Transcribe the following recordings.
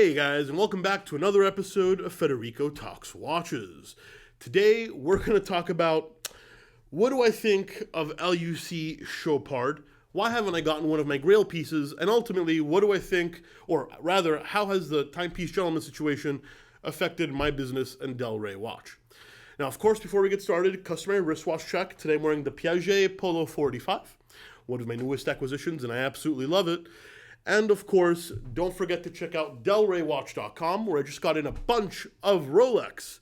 Hey guys, and welcome back to another episode of Federico Talks Watches. Today, we're going to talk about what do I think of LUC Chopard, why haven't I gotten one of my Grail pieces, and ultimately, what do I think, or rather, how has the Timepiece Gentleman situation affected my business and Del Rey watch? Now, of course, before we get started, customary wristwatch check. Today I'm wearing the Piaget Polo 45, one of my newest acquisitions, and I absolutely love it. And of course, don't forget to check out delraywatch.com, where I just got in a bunch of Rolex.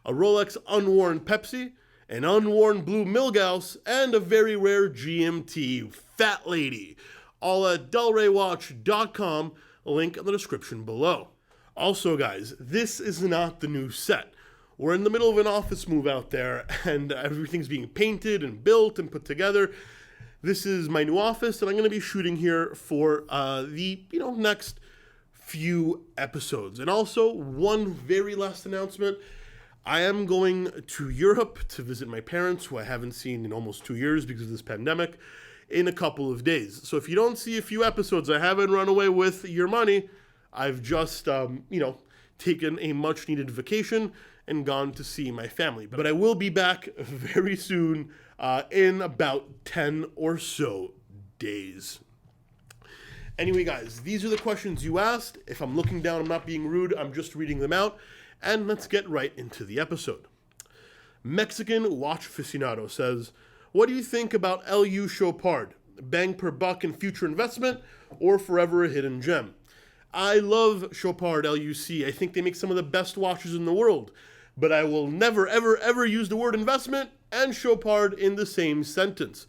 A Rolex unworn Pepsi, an unworn Blue Milgauss, and a very rare GMT Fat Lady. All at delraywatch.com, link in the description below. Also guys, this is not the new set. We're in the middle of an office move out there, and everything's being painted and built and put together. This is my new office, and I'm going to be shooting here for the next few episodes. And also, one very last announcement. I am going to Europe to visit my parents, who I haven't seen in almost 2 years because of this pandemic, in a couple of days. So if you don't see a few episodes, I haven't run away with your money. I've just, taken a much-needed vacation and gone to see my family. But I will be back very soon, in about 10 or so days. Anyway, guys, these are the questions you asked. If I'm looking down, I'm not being rude. I'm just reading them out. And let's get right into the episode. Mexican Watch Aficionado says, what do you think about LU Chopard? Bang per buck in future investment or forever a hidden gem? I love Chopard LUC. I think they make some of the best watches in the world. But I will never, ever, ever use the word investment and Chopard in the same sentence.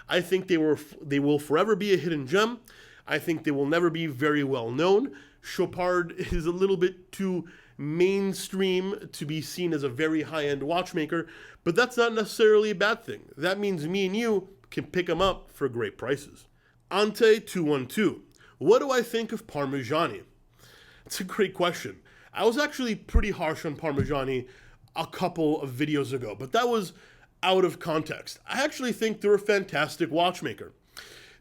I think they will forever be a hidden gem. I think they will never be very well known. Chopard is a little bit too mainstream to be seen as a very high-end watchmaker, but that's not necessarily a bad thing. That means me and you can pick them up for great prices. Ante212. What do I think of Parmigiani? It's a great question. I was actually pretty harsh on Parmigiani a couple of videos ago, but that was out of context. I actually think they're a fantastic watchmaker.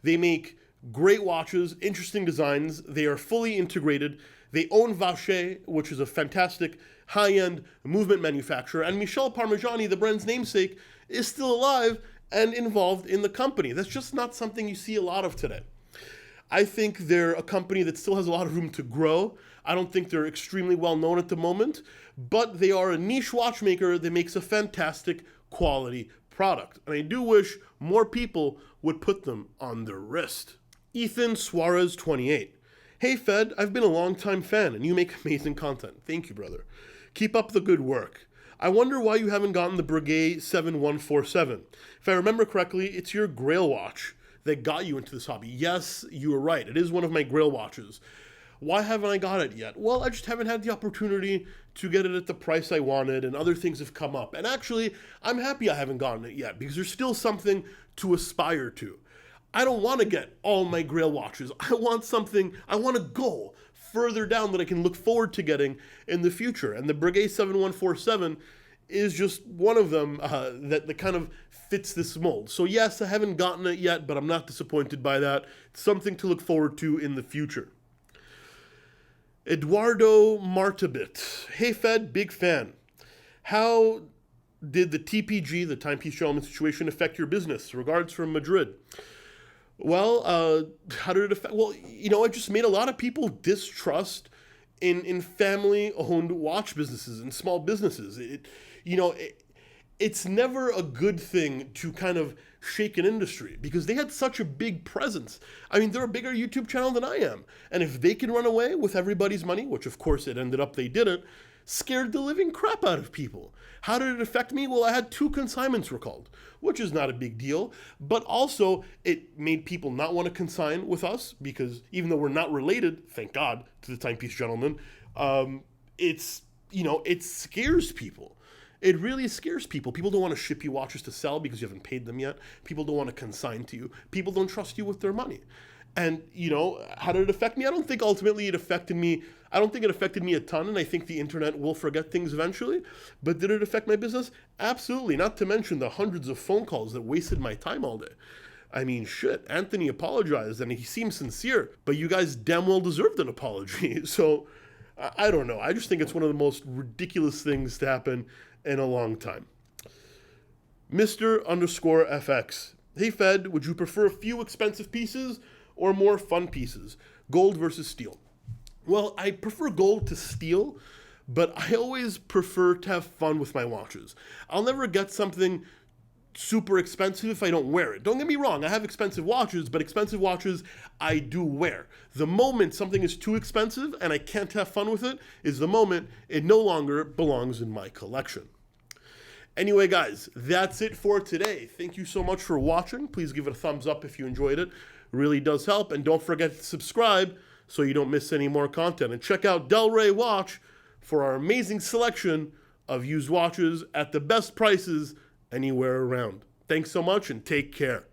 They make great watches, interesting designs. They are fully integrated. They own Vacher, which is a fantastic high-end movement manufacturer, and Michel Parmigiani, the brand's namesake, is still alive and involved in the company. That's just not something you see a lot of today. I think they're a company that still has a lot of room to grow. I don't think they're extremely well known at the moment, but they are a niche watchmaker that makes a fantastic quality product. And I do wish more people would put them on their wrist. Ethan Suarez 28. Hey Fed, I've been a long-time fan and you make amazing content. Thank you, brother. Keep up the good work. I wonder why you haven't gotten the Breguet 7147. If I remember correctly, it's your Grail watch that got you into this hobby. Yes, you were right. It is one of my Grail watches. Why haven't I got it yet? Well, I just haven't had the opportunity to get it at the price I wanted, and other things have come up. And actually, I'm happy I haven't gotten it yet, because there's still something to aspire to. I don't want to get all my Grail watches. I want a goal further down that I can look forward to getting in the future. And the Breguet 7147 is just one of them that kind of fits this mold. So yes, I haven't gotten it yet, but I'm not disappointed by that. It's something to look forward to in the future. Eduardo Martabit. Hey Fed, big fan. How did the TPG, the Timepiece Gentleman situation, affect your business? Regards from Madrid. Well, how did it affect? Well, it just made a lot of people distrust in family-owned watch businesses and small businesses. It's never a good thing to kind of shake an industry because they had such a big presence. I mean, they're a bigger YouTube channel than I am. And if they can run away with everybody's money, which of course it ended up they didn't, scared the living crap out of people. How did it affect me? Well, I had 2 consignments recalled, which is not a big deal, but also it made people not want to consign with us because even though we're not related, thank God, to the Timepiece Gentleman, it scares people. It really scares people. People don't want to ship you watches to sell because you haven't paid them yet. People don't want to consign to you. People don't trust you with their money. And, how did it affect me? I don't think ultimately it affected me. I don't think it affected me a ton, and I think the internet will forget things eventually. But did it affect my business? Absolutely. Not to mention the hundreds of phone calls that wasted my time all day. I mean, shit, Anthony apologized, and he seemed sincere. But you guys damn well deserved an apology. So I don't know. I just think it's one of the most ridiculous things to happen in a long time. Mr_FX. Hey Fed, would you prefer a few expensive pieces or more fun pieces? Gold versus steel. Well, I prefer gold to steel, but I always prefer to have fun with my watches. I'll never get something super expensive if I don't wear it. Don't get me wrong, I have expensive watches, but expensive watches I do wear. The moment something is too expensive and I can't have fun with it is the moment it no longer belongs in my collection. Anyway, guys, that's it for today. Thank you so much for watching. Please give it a thumbs up if you enjoyed it. It really does help. And don't forget to subscribe so you don't miss any more content. And check out Del Rey Watch for our amazing selection of used watches at the best prices anywhere around. Thanks so much and take care.